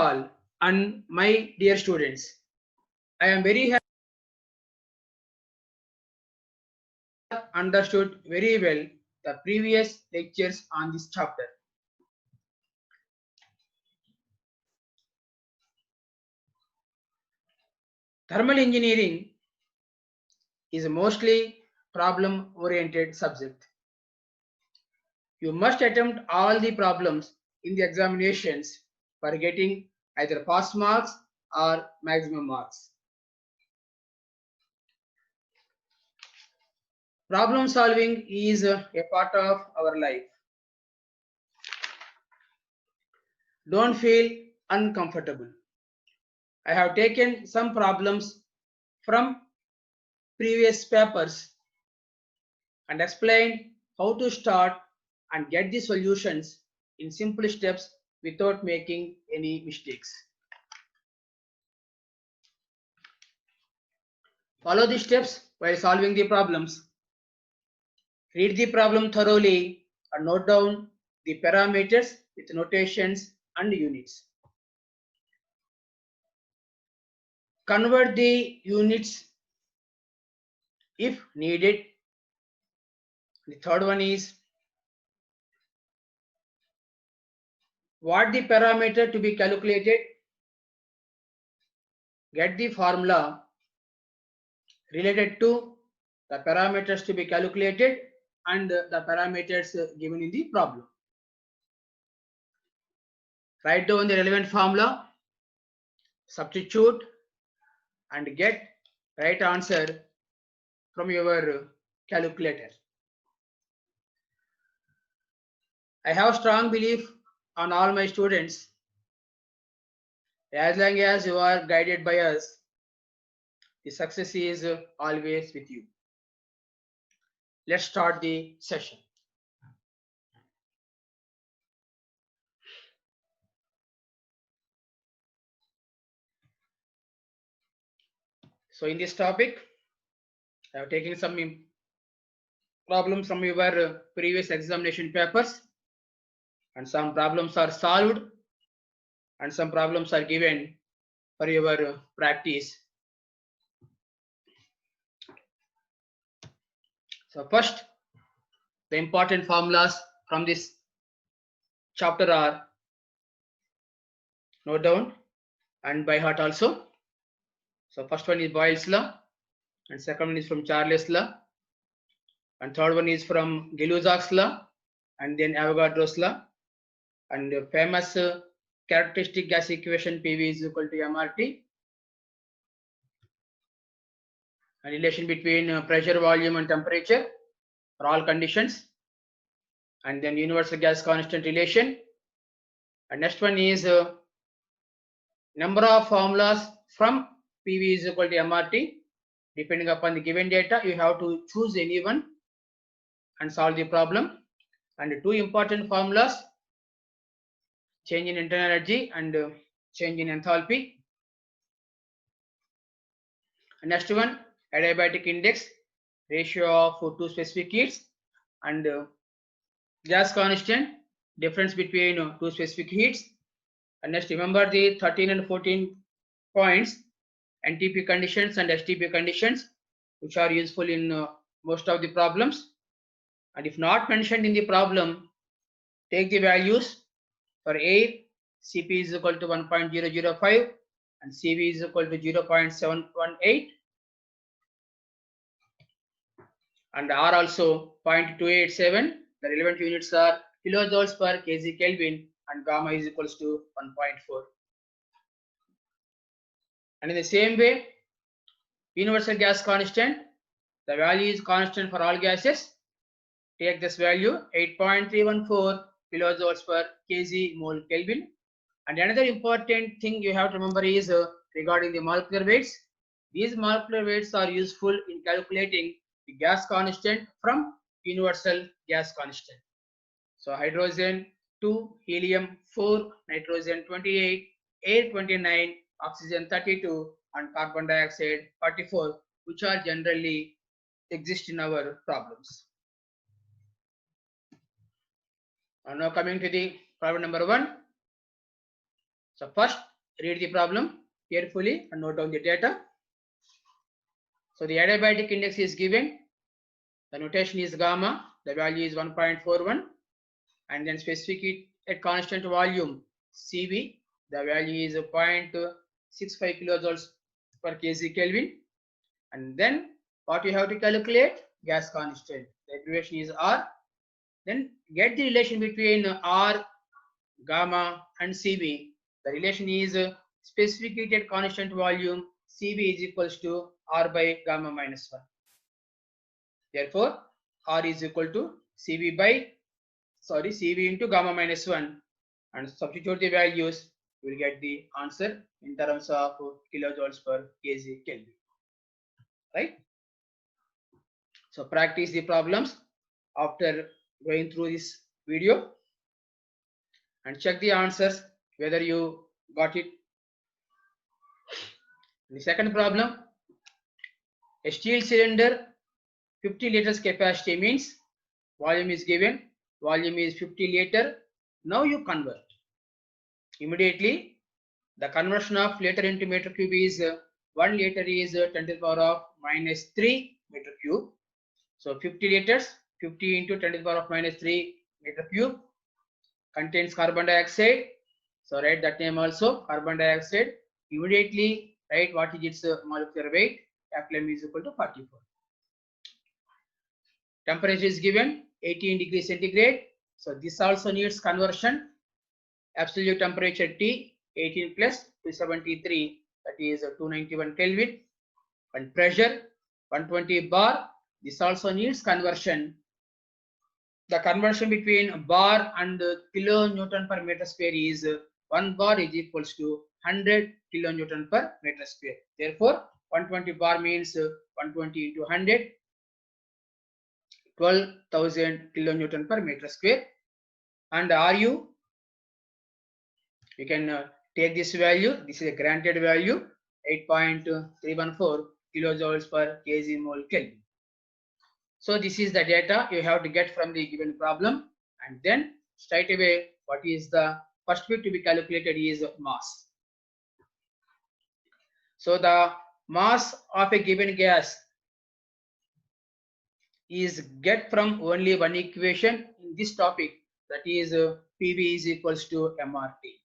all and my dear students. I am very happy you understood very well the previous lectures on this chapter. Thermal engineering is a mostly problem-oriented subject. You must attempt all the problems in the examinations for getting either pass marks or maximum marks. Problem solving is a part of our life. Don't feel uncomfortable. I have taken some problems from previous papers and explained how to start and get the solutions in simple steps without making any mistakes. Follow the steps while solving the problems. Read the problem thoroughly and note down the parameters with notations and units. Convert the units if needed. The third one is what the parameter to be calculated. Get the formula related to the parameters to be calculated and the parameters given in the problem. Write down the relevant formula, substitute and get right answer from your calculator. I have strong belief on all my students. As long as you are guided by us, the success is always with you. Let's start the session. So in this topic, I have taken some problems from your previous examination papers, and some problems are solved and some problems are given for your practice. So first, the important formulas from this chapter are note down and by heart also. So first one is Boyle's law, and second one is from Charles' law, and third one is from Gay-Lussac's law, and then Avogadro's law, and the famous characteristic gas equation PV is equal to MRT, and relation between pressure, volume and temperature for all conditions, and then universal gas constant relation. And next one is number of formulas from PV is equal to MRT. Depending upon the given data, you have to choose any one and solve the problem. And two important formulas, change in internal energy and change in enthalpy. And next one, adiabatic index, ratio of two specific heats, and gas constant, difference between two specific heats. And next, remember the 13 and 14 points, NTP conditions and STP conditions, which are useful in most of the problems. And if not mentioned in the problem, take the values. For air, Cp is equal to 1.005 and Cv is equal to 0.718, and R also 0.287. The relevant units are kilojoules per kg Kelvin, and gamma is equals to 1.4. And in the same way, universal gas constant, the value is constant for all gases. Take this value 8.314 kilojoules per kg mole Kelvin. And another important thing you have to remember is regarding the molecular weights. These molecular weights are useful in calculating the gas constant from universal gas constant. So hydrogen 2, helium 4, nitrogen 28, air 29, oxygen 32, and carbon dioxide 44, which are generally exist in our problems. And now coming to the problem number 1. So first, read the problem carefully and note down the data. So the adiabatic index is given. The notation is gamma. The value is 1.41. And then specific heat at constant volume Cv. The value is 0.65 kilojoules per kg Kelvin. And then what you have to calculate? Gas constant. The abbreviation is R. Then get the relation between R, gamma and Cv. The relation is specific heat at constant volume Cv is equals to R by gamma minus 1. Therefore, R is equal to Cv into gamma minus 1, and substitute the values, you will get the answer in terms of kilojoules per kg Kelvin. Right? So practice the problems after going through this video and check the answers whether you got it. The second problem, a steel cylinder 50 liters capacity means volume is given, volume is 50 liter. Now you convert. Immediately the conversion of liter into meter cube is 1 liter is 10 to the power of minus 3 meter cube. So 50 liters, 50 into 10 to the power of minus 3 meter cube contains carbon dioxide. So write that name also, carbon dioxide. Immediately write what is its molecular weight. Applim is equal to 44. Temperature is given 18 degrees centigrade. So this also needs conversion. Absolute temperature T 18 plus 273, that is 291 Kelvin. And pressure 120 bar. This also needs conversion. The conversion between bar and kilonewton per meter square is 1 bar is equals to 100 kilonewton per meter square. Therefore, 120 bar means 120 into 100, 12,000 kilonewton per meter square. And Ru, you can take this value. This is a granted value, 8.314 kilojoules per kg mole Kelvin. So this is the data you have to get from the given problem, and then straight away what is the first bit to be calculated is mass. So the mass of a given gas is get from only one equation in this topic, that is PV is equals to MRT.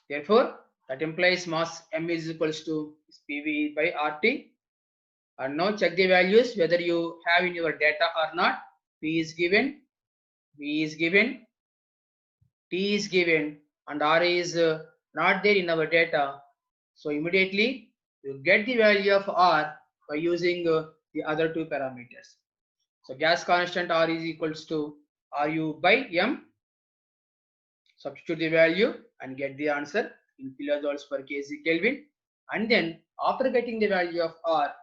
Therefore, that implies mass M is equals to PV by RT. And now check the values whether you have in your data or not. P is given, V is given, T is given, and R is not there in our data. So immediately you get the value of R by using the other two parameters. So gas constant R is equals to Ru by M. Substitute the value and get the answer in kilojoules per kg Kelvin. And then after getting the value of R,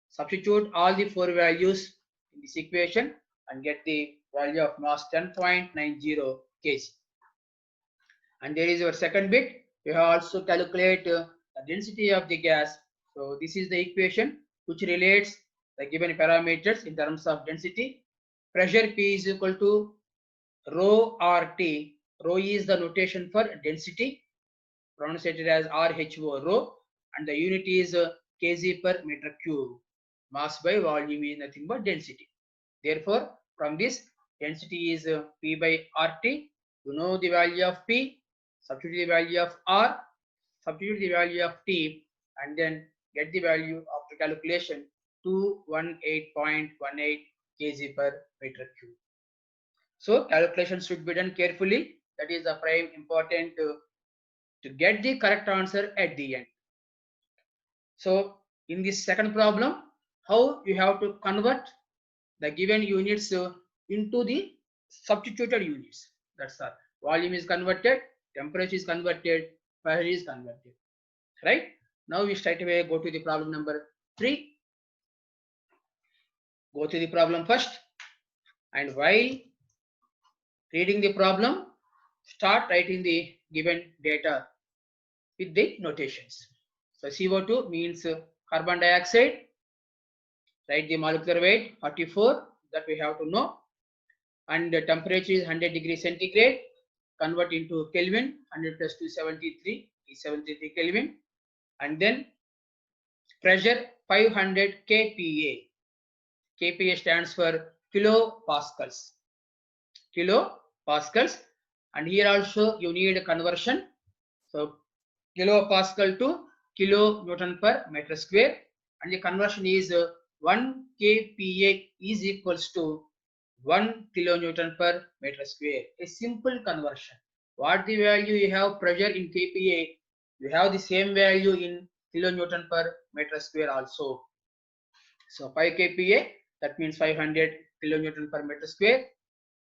substitute all the four values in this equation and get the value of mass 10.90 kg. And there is your second bit. You have also calculate the density of the gas. So this is the equation which relates the given parameters in terms of density. Pressure P is equal to rho RT. Rho is the notation for density, pronounced as RHO, rho, and the unit is kg per meter cube. Mass by volume is nothing but density. Therefore, from this, density is P by RT. You know the value of P, substitute the value of R, substitute the value of T, and then get the value after calculation 218.18 kg per meter cube. So calculation should be done carefully. That is the prime important to get the correct answer at the end. So in this second problem, how you have to convert the given units into the substituted units. That's all. Volume is converted, temperature is converted, pressure is converted. Right? Now we straight away go to the problem number 3. Go to the problem first, and while reading the problem, start writing the given data with the notations. So CO2 means carbon dioxide. Write the molecular weight 44, that we have to know, and the temperature is 100 degrees centigrade. convert into Kelvin. 100 plus 273 is 73 Kelvin. And then pressure 500 kPa. kPa stands for kilopascals. Kilopascals. And here also you need a conversion. So kilopascal to kilonewton per meter square. And the conversion is 1 kPa is equals to 1 kilonewton per meter square. A simple conversion. What the value you have pressure in kPa, you have the same value in kilonewton per meter square also. So 5 kPa, that means 500 kilonewton per meter square,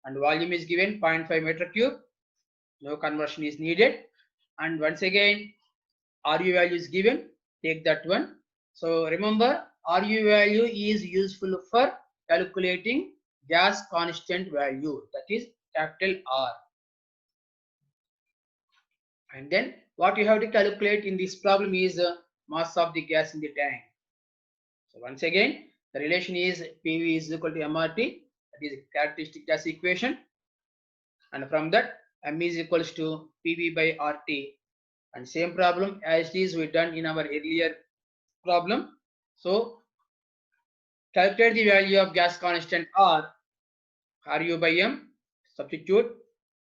and volume is given 0.5 meter cube. No conversion is needed. And once again, RU value is given. Take that one. So remember, RU value is useful for calculating gas constant value, that is capital R. And then what you have to calculate in this problem is mass of the gas in the tank. So once again, the relation is PV is equal to MRT, that is characteristic gas equation. And from that, M is equals to PV by RT. And same problem as it is we done in our earlier problem. So calculate the value of gas constant R, RU by M, substitute.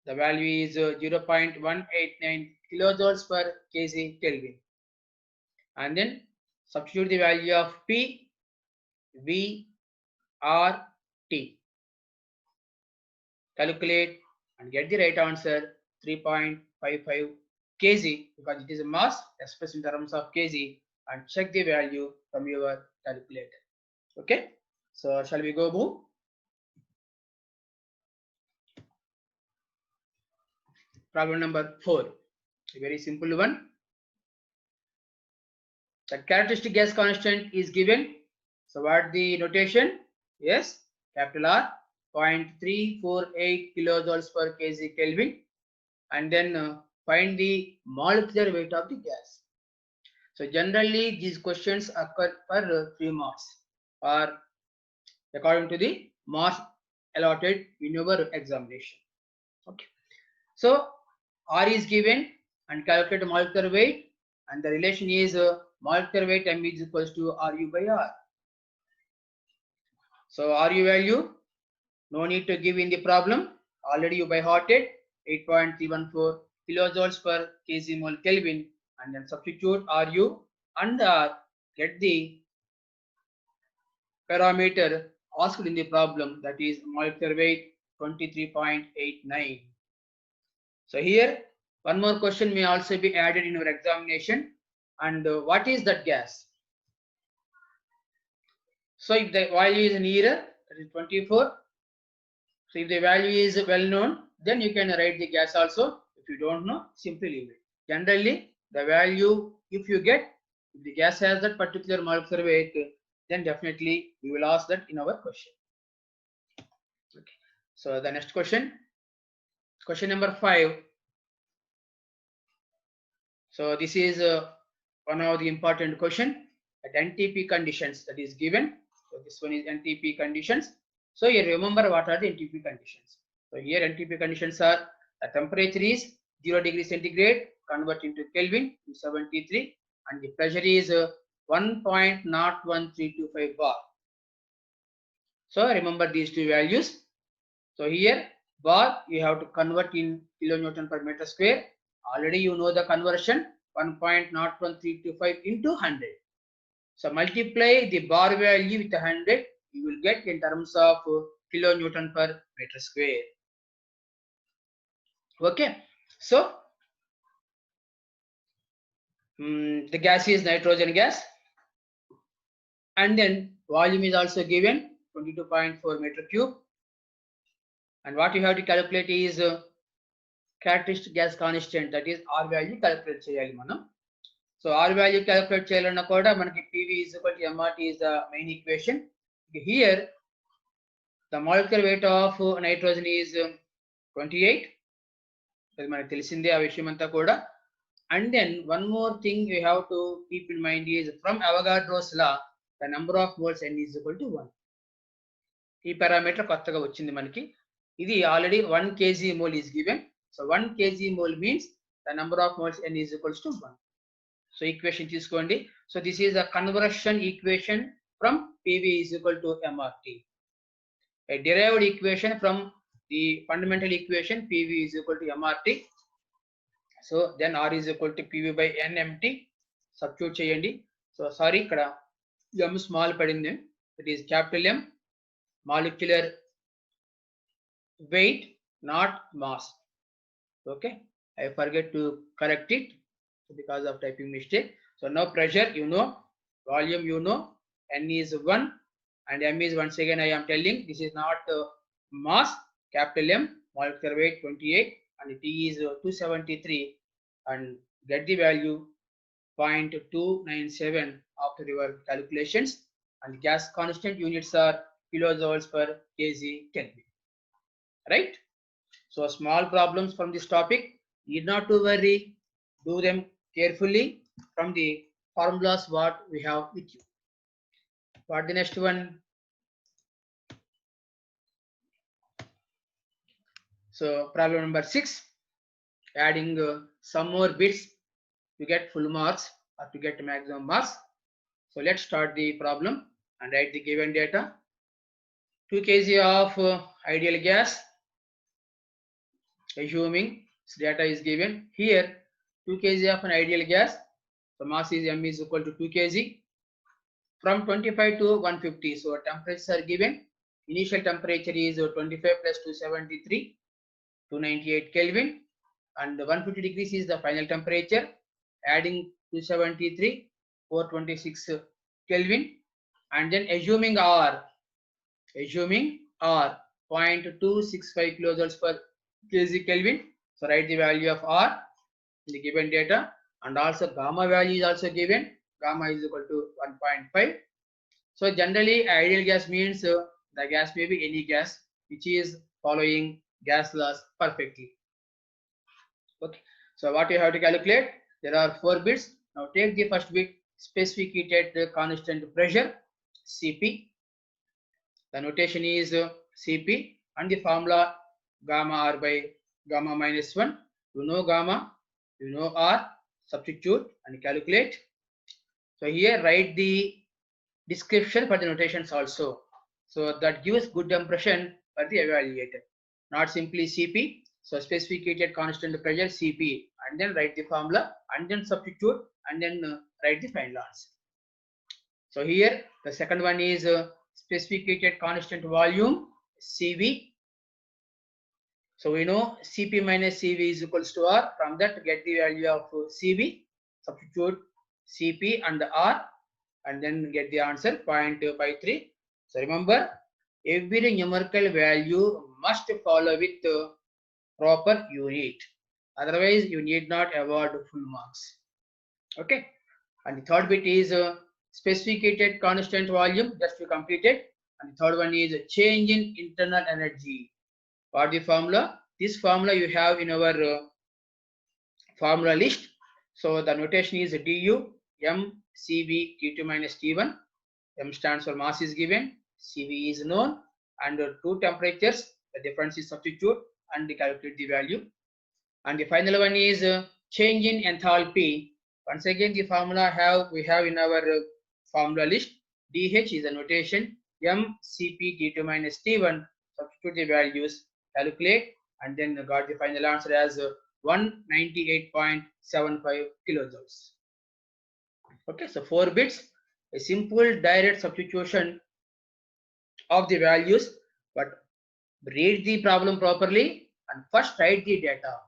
The value is 0.189 kilojoules per kg Kelvin. And then substitute the value of P, V, R, T. Calculate and get the right answer 3.55 kg, because it is a mass expressed in terms of kg, and check the value from your calculator. Okay, so shall we go move? Problem number 4, a very simple one. The characteristic gas constant is given. So what the notation? Yes, capital R, 0.348 kilojoules per kg Kelvin, and then find the molecular weight of the gas. So generally these questions occur for 3 marks, or according to the mass allotted in your examination. Okay, so R is given and calculate molecular weight, and the relation is molecular weight M is equals to RU by R. So RU value no need to give in the problem, already you by hearted, 8.314 kilojoules per kg mole Kelvin, and then substitute RU and R, get the parameter asked in the problem, that is molecular weight 23.89. So here one more question may also be added in your examination. And what is that gas? So if the value is an error, that is 24. So if the value is well known, then you can write the gas also. If you don't know, simply leave it. Generally, the value, if you get, if the gas has that particular molecular weight, then definitely we will ask that in our question. Okay. So the next question, question number 5. So this is one of the important question at NTP conditions that is given. So this one is NTP conditions. So you remember what are the NTP conditions. So here NTP conditions are the temperature is 0 degrees centigrade, convert into Kelvin to 73, and the pressure is 1.01325 bar. So remember these two values. So here bar you have to convert in kilonewton per meter square. Already you know the conversion, 1.01325 into 100. So multiply the bar value with 100, you will get in terms of kilonewton per meter square. Okay, so the gas is nitrogen gas, and then volume is also given 22.4 meter cube, and what you have to calculate is characteristic gas constant, that is R value calculate cheyali manam. So R value calculate cheyalana kuda manaki PV is equal to MRT is the main equation. Here the molecular weight of nitrogen is 28. అది మనకు తెలిసిందే ఆ విషయం అంతా కూడా. And then one more thing you have to keep in mind is from Avogadro's law, the number of moles N is equal to 1. ఈ parameter కొత్తగా వచ్చింది మనకి. ఇది already 1 kg mole is given. So 1 kg mole means the number of moles N is equals to 1. So equation తీసుకోండి. So this is a conversion equation from PV is equal to MRT. A derived equation from the fundamental equation PV is equal to MRT. So then R is equal to PV by NMT. Substitute చేయండి. So sorry ఇక్కడ M small పడింది. It is capital M molecular weight, not mass. Okay, I forget to correct it because of typing mistake. So now pressure you know, volume you know, N is 1 and M is, once again I am telling, this is not mass, capital M, molecular weight 28 and T is 273 and get the value 0.297 after your calculations, and gas constant units are kilojoules per kg Kelvin. Right? So small problems from this topic, need not to worry, do them carefully from the formulas what we have with you. What the next one? So problem number 6, adding some more bits to get full marks or to get maximum marks. So let's start the problem and write the given data. 2 kg of ideal gas, assuming this data is given here. 2 kg of an ideal gas, so mass is M is equal to 2 kg. From 25 to 150, so temperatures are given. Initial temperature is 25 plus 273, 298 Kelvin, and 150 degrees is the final temperature. Adding 273, 426 Kelvin, and then assuming R 0.265 kilojoules per kg Kelvin. So write the value of R in the given data, and also gamma value is also given. Gamma is equal to 1.5. So generally ideal gas means the gas may be any gas which is following gas laws perfectly. Okay, so what you have to calculate, there are 4 bits. Now take the first bit, specific heated constant pressure, Cp. The notation is Cp and the formula gamma R by gamma minus 1. You know gamma, you know R, substitute and calculate. So here write the description for the notations also. So that gives good impression for the evaluator. Not simply Cp. So specific heated constant pressure Cp, and then write the formula and then substitute and then write the final answer. So here the second one is specific heated constant volume Cv. So we know Cp minus Cv is equals to R. From that get the value of Cv, substitute Cp and R and then get the answer 0.53. So remember, every numerical value must follow with proper unit, otherwise you need not award full marks. Okay, and the third bit is specific heated constant volume, just to complete it. And the third one is change in internal energy. What the formula? This formula you have in our formula list. So the notation is du m Cv T2 minus T1. M stands for mass is given, Cv is known, and 2 temperatures, the difference is substitute and calculate the value. And the final one is change in enthalpy. Once again the formula we have in our formula list. dH is the notation, m Cp T2 minus T1, substitute the values, calculate, and then got the final answer as 198.75 kilojoules. Okay, so 4 bits, a simple direct substitution of the values, but read the problem properly and first write the data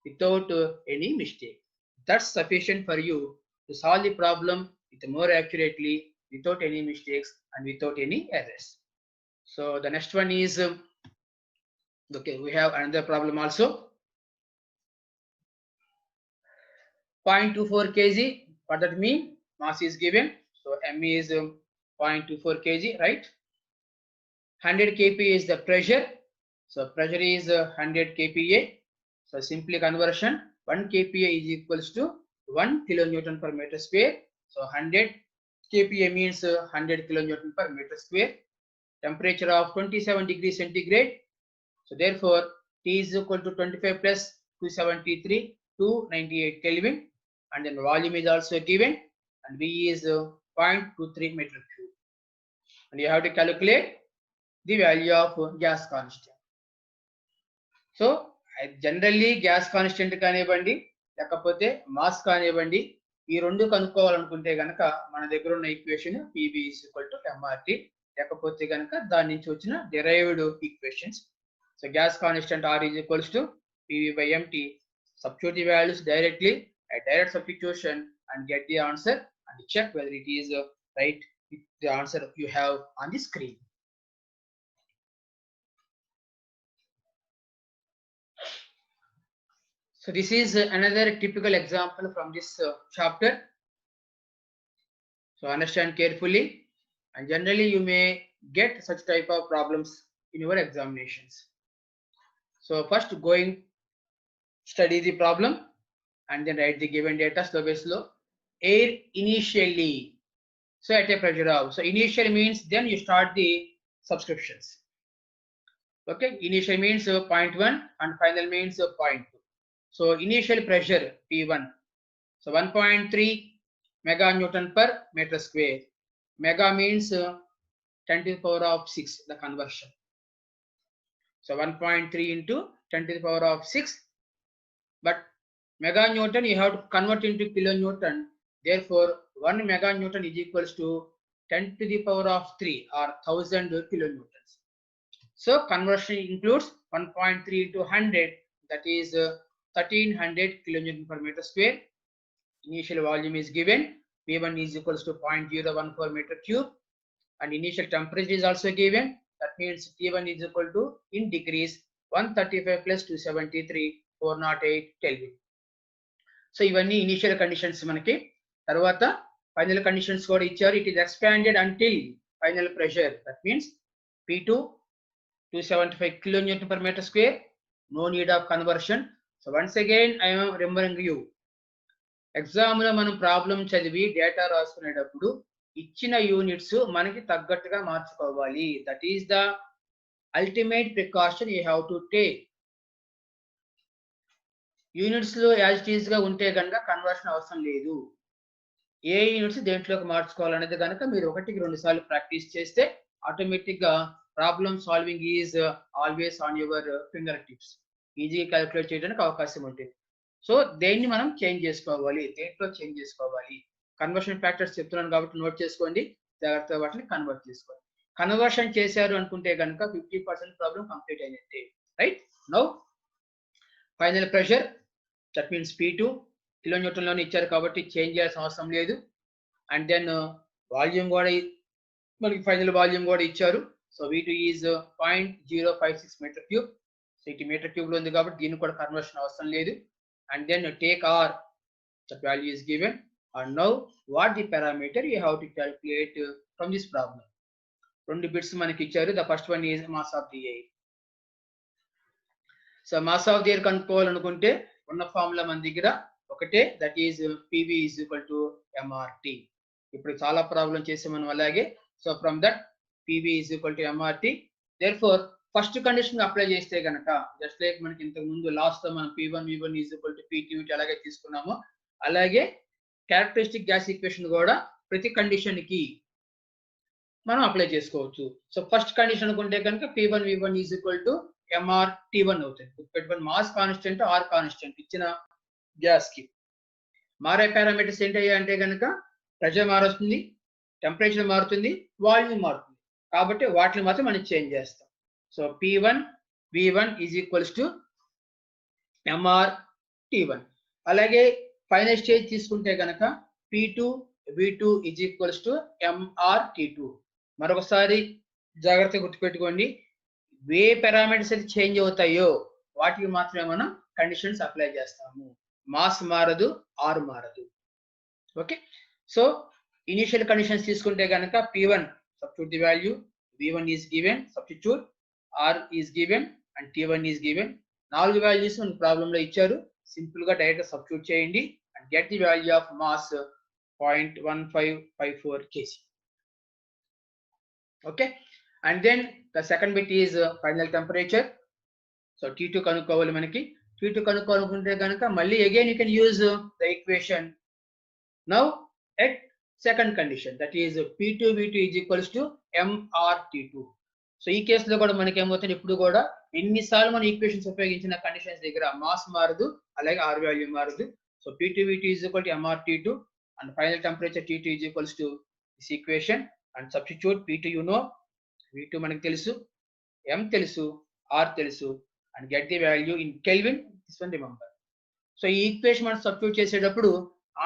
without any mistake. That's sufficient for you to solve the problem with more accurately, without any mistakes and without any errors. So the next one is okay, we have another problem also. 0.24 kg. What that mean? Mass is given, so M is 0.24 kg, right? 100 kP is the pressure, so pressure is 100 kPa. So simply conversion, 1 kPa is equals to 1 kilonewton per meter square. So 100 kPa means 100 kilonewton per meter square. Temperature of 27 degrees centigrade. So therefore T is equal to 25 plus 273 to 98 Kelvin, and then volume is also given, and V is 0.23 meter cube, and you have to calculate the value of gas constant. So generally gas constant కానివ్వండి లేకపోతే mass కానివ్వండి ఈ రెండు కనుక్కోవాలనుకుంటే గనక మన దగ్గర ఉన్న equation PV is equal to MRT, లేకపోతే గనక దాని నుంచి వచ్చిన derived equations. So gas constant R is equals to PV by MT. Substitute the values directly at direct substitution and get the answer, and check whether it is right with the answer you have on the screen. So this is another typical example from this chapter. So understand carefully, and generally you may get such type of problems in your examinations. So first going study the problem and then write the given data slow by slow. Air initially, so at a pressure of, so initial means then you start the subscriptions. Okay, initial means 0.1 and final means 0.2. So initial pressure P1, so 1.3 meganewton per meter square. Mega means 10 to the power of 6, the conversion. So 1.3 into 10 to the power of 6, but meganewton you have to convert into kilonewton. Therefore 1 meganewton is equals to 10 to the power of 3 or 1000 kilonewtons. So conversion includes 1.3 into 100, that is 1300 kilonewton per meter square. Initial volume is given, V1 is equals to 0.014 meter cube, and initial temperature is also given. That means T1 is equal to, in degrees, 135 plus 273, 408 Kelvin. So ఇవన్నీ initial conditions మనకి. తర్వాత final conditions కూడా ఇచ్చారు. It is expanded until final pressure. That means P2 275 kilonewton per meter square. No need of conversion. So once again I am remembering you. Exam లో మనం problem చదివి data రాసుకునేటప్పుడు ఇచ్చిన units మనకి తగ్గట్టుగా మార్చుకోవాలి. That is the ultimate precaution you have to take. Units లో as it is గా ఉంటే కనుక కన్వర్షన్ అవసరం లేదు. ఏ యూనిట్స్ దేంట్లోకి మార్చుకోవాలనేది కనుక మీరు 1-2 సార్లు ప్రాక్టీస్ చేస్తే ఆటోమేటిక్ గా problem solving is always on your finger tips. ఈజీగా క్యాలిక్యులేట్ చేయడానికి అవకాశం ఉంటుంది. సో దేన్ని మనం చేంజ్ చేసుకోవాలి, దేంట్లో చేంజ్ చేసుకోవాలి. కన్వర్షన్ ఫ్యాక్టర్స్ చెప్తున్నాను కాబట్టి నోట్ చేసుకోండి, జాగ్రత్తగా వాటిని కన్వర్ట్ చేసుకోండి. కన్వర్షన్ చేశారు అనుకుంటే కనుక 50% ప్రాబ్లం కంప్లీట్ అయినట్టే. Right. Now final pressure, that means P2 kilonewton లోనే ఇచ్చారు కాబట్టి చేంజ్ చేయాల్సిన అవసరం లేదు. అండ్ దెన్ వాల్యూమ్ కూడా మనకి ఫైనల్ వాల్యూమ్ కూడా ఇచ్చారు. So V2 is 0.056 metre cube. So ఇది మీటర్ క్యూబ్ లో ఉంది కాబట్టి దీనికి కూడా కన్వర్షన్ అవసరం లేదు. And then take R, the value is given, and now what the parameter you have to calculate from this problem. Two bits manaki icharu. The first one is mass of the air. So mass of the air kanukovalanunte unna formula man daggara okate, that is PV is equal to MRT. Ippudu chaala problem chesamu alage. So from that PV is equal to MRT. Therefore first condition apply చేస్తే కనుక just like మనకి ఇంతకు ముందు last తో మనం P1 V1 is equal to P2 అలాగే తీసుకున్నాము, అలాగే క్యారెక్టరిస్టిక్ గ్యాస్ ఈక్వేషన్ కూడా ప్రతి కండిషన్ కి మనం అప్లై చేసుకోవచ్చు. సో ఫస్ట్ కండిషన్ అనుకుంటే కనుక P1 V1 is equal to MRT1 అవుతుంది. పెట్టుబడి మాస్ కాన్స్టెంట్ ఆర్ కాన్స్టెంట్ ఇచ్చిన గ్యాస్ కి మారే పారామీటర్స్ ఏంటయ్యా అంటే కనుక ప్రెషర్ మారుతుంది, టెంపరేచర్ మారుతుంది, వాల్యూమ్ మారుతుంది. కాబట్టి వాటిని మాత్రం మనం చేంజ్ చేస్తాం. So P1 V1 is equals to MRT1. అలాగే ఫైనల్ స్టేజ్ తీసుకుంటే కనుక P2 V2 is equals to MRT2. మరొకసారి జాగ్రత్తగా గుర్తుపెట్టుకోండి, ఏ పారామీటర్స్ అయితే చేంజ్ అవుతాయో వాటికి మాత్రమే మనం కండిషన్స్ అప్లై చేస్తాము. మాస్ మారదు, ఆర్ మారదు. ఓకే. సో ఇనిషియల్ కండిషన్స్ తీసుకుంటే కనుక P1 substitute the value, V1 is given, substitute, R is given and T1 is given. 4 values మన ప్రాబ్లం లో ఇచ్చారు. సింపుల్ గా డైరెక్ట్ సబ్స్టిట్యూట్ చేయండి and get the value of mass 0.1554 kg. Okay, and then the second bit is final temperature. So T2 కనుక్కోవాలి మనకి. P2 కనుక్కోవాలనుకుంటే కనుక మళ్ళీ again you can use the equation. Now at second condition, that is P2 V2 is equals to MRT2. So ఈ కేసులో కూడా మనకి ఏమవుతుంది, ఇప్పుడు కూడా ఎన్నిసార్లు మనం ఈక్వేషన్స్ ఉపయోగించిన కండిషన్స్ దగ్గర మాస్ మారదు, అలాగే R వాల్యూ మారదు. So P2 V2 is equal to MRT2 and final temperature T2 is equals to this equation and substitute P2 you know, V2 మనకి తెలుసు, M తెలుసు, R తెలుసు and get the value in Kelvin. This one remember. So ఈ equation మనం substitute చేసేటప్పుడు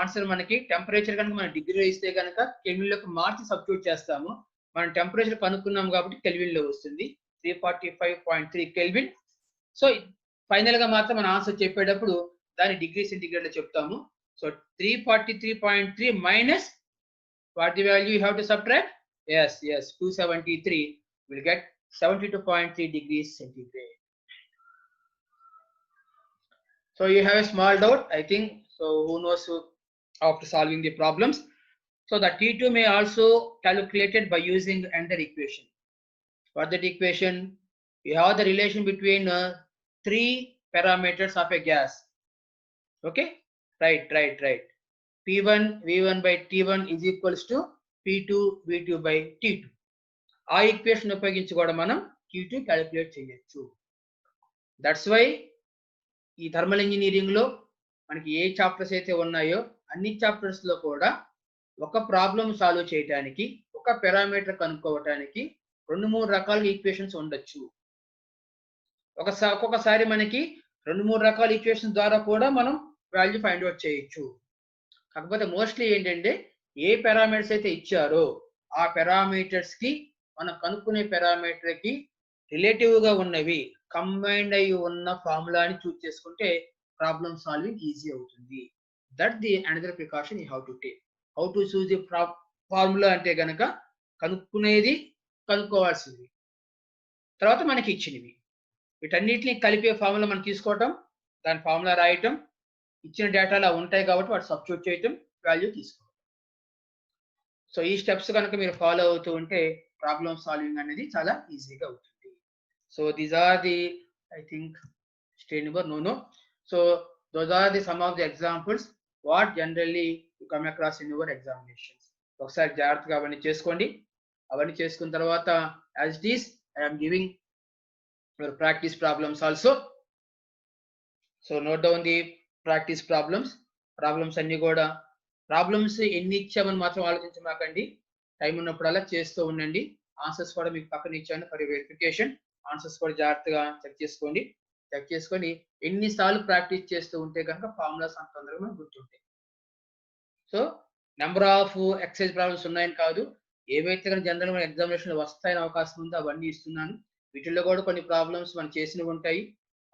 answer మనకి temperature కనుక మనం డిగ్రీలో ఇస్తే కనుక కెల్విన్ లోకి మార్చి సబ్స్టిట్యూట్ చేస్తాము. మనం టెంపరేచర్ కనుక్కున్నాం కాబట్టి కెల్విన్ లో వస్తుంది 345.3 కెల్విన్. సో ఫైనల్ గా మాత్రం మన ఆన్సర్ చెప్పేటప్పుడు దాని డిగ్రీ సెంటిగ్రేడ్ లో చెప్తాము. So 343.3 minus what the value you have to subtract? Yes, 273 will get 72.3 degrees centigrade. So you have a small doubt, I think. So who knows after solving the problems? So the T2 may also calculated by using another equation. What that equation? You have the relation between three parameters of a gas. Okay, right. P1 V1 by T1 is equals to P2 V2 by T2. ఆ equation ఉపయోగించి కూడా మనం T2 calculate చేయొచ్చు. That's why ఈ thermal engineering లో మనకి ఏ chapters అయితే ఉన్నాయో అన్ని చాప్టర్స్ లో కూడా ఒక ప్రాబ్లం సాల్వ్ చేయడానికి, ఒక పారామీటర్ కనుక్కోవడానికి 2-3 రకాల ఈక్వేషన్స్ ఉండొచ్చు. ఒక్కొక్కసారి మనకి 2-3 రకాల ఈక్వేషన్స్ ద్వారా కూడా మనం వాల్యూ ఫైండ్ అవుట్ చేయొచ్చు. కాకపోతే మోస్ట్లీ ఏంటంటే ఏ పారామీటర్స్ అయితే ఇచ్చారో ఆ పారామీటర్స్ కి మనం కనుక్కునే పారామీటర్ కి రిలేటివ్ గా ఉన్నవి కంబైన్డ్ అయి ఉన్న ఫార్ములాని చూస్ చేసుకుంటే ప్రాబ్లమ్ సాల్వింగ్ ఈజీ అవుతుంది. That the another precaution you have to take. How to choose the formula అంటే గనక కనుక్కునేది, కనుక్కోవాల్సింది, తర్వాత మనకి ఇచ్చినవి, వీటన్నిటిని కలిపే ఫార్ములా మనం తీసుకోవటం, దాని ఫార్ములా రాయటం, ఇచ్చిన డేటాలో ఉంటాయి కాబట్టి వాటి సబ్స్టిట్యూట్ చేయటం, వాల్యూ తీసుకోవటం. సో ఈ స్టెప్స్ కనుక మీరు ఫాలో అవుతూ ఉంటే ప్రాబ్లమ్ సాల్వింగ్ అనేది చాలా ఈజీగా అవుతుంది. So these are the, I think, stage number no. So those are the some of the examples what generally you come across in your examinations. ఒకసారి జాగ్రత్తగా అవన్నీ చేసుకోండి. అవన్నీ చేసుకున్న తర్వాత as it is I am giving your practice problems also. So note down the practice problems అన్ని కూడా problems ఎన్ని ఇచ్చామని మాత్రం ఆలోచించమాకండి. టైం ఉన్నప్పుడల్లా చేస్తూ ఉండండి. ఆన్సర్స్ కూడా మీకు పక్కన ఇచ్చాను ఫర్ వెరిఫికేషన్. ఆన్సర్స్ కూడా జాగ్రత్తగా చెక్ చేసుకొని ఎన్నిసార్లు ప్రాక్టీస్ చేస్తూ ఉంటే కనుక ఫార్ములాస్ అంత తొందరగా మనకు గుర్తుంటాయి. So number of exercise problems ఉన్నాయని కాదు, ఏవైతే కనుక జనరల్ మన ఎగ్జామినేషన్ వస్తాయని అవకాశం ఉందో అవన్నీ ఇస్తున్నాను. వీటిల్లో కూడా కొన్ని ప్రాబ్లమ్స్ మనం చేసినవి ఉంటాయి,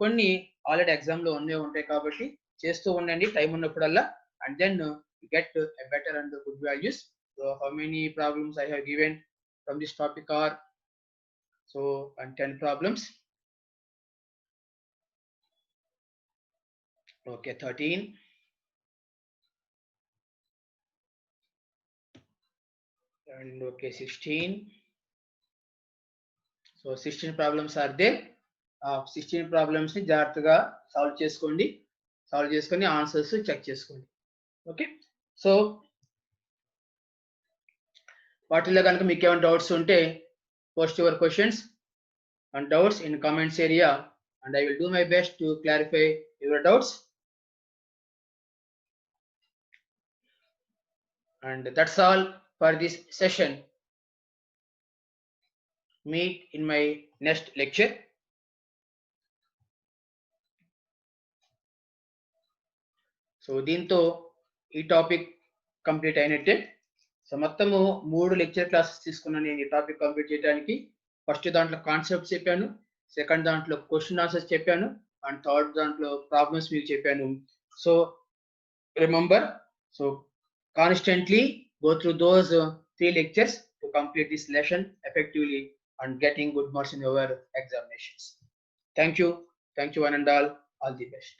కొన్ని ఆల్రెడీ ఎగ్జామ్ లో ఉన్నవి ఉంటాయి. కాబట్టి చేస్తూ ఉండండి టైం ఉన్నప్పుడల్లా, and then you get a better and good values. So how many problems I have given from this topic are and 10 problems. Okay, 13 and okay 16. So 16 problems are there. 16 problems ni జాగ్రత్తగా solve చేసుకొని answers check చేసుకోండి. Okay, so వాటిల్లో కనుక మీకు ఏమైనా doubts ఉంటే post your questions and doubts in comments area and I will do my best to clarify your doubts. And that's all for this session. Meet in my next lecture. So దీంతో ఈ topic complete అయినట్టే. So మొత్తము 3 lecture classes తీసుకున్నాను నేను ఈ topic complete చేయడానికి. First దాంట్లో concepts చెప్పాను, సెకండ్ దాంట్లో క్వశ్చన్ ఆన్సర్స్ చెప్పాను, అండ్ థర్డ్ దాంట్లో ప్రాబ్లమ్స్ మీకు చెప్పాను. So remember, so constantly go through those 3 lectures to complete this lesson effectively and getting good marks in your examinations. Thank you one and all the best.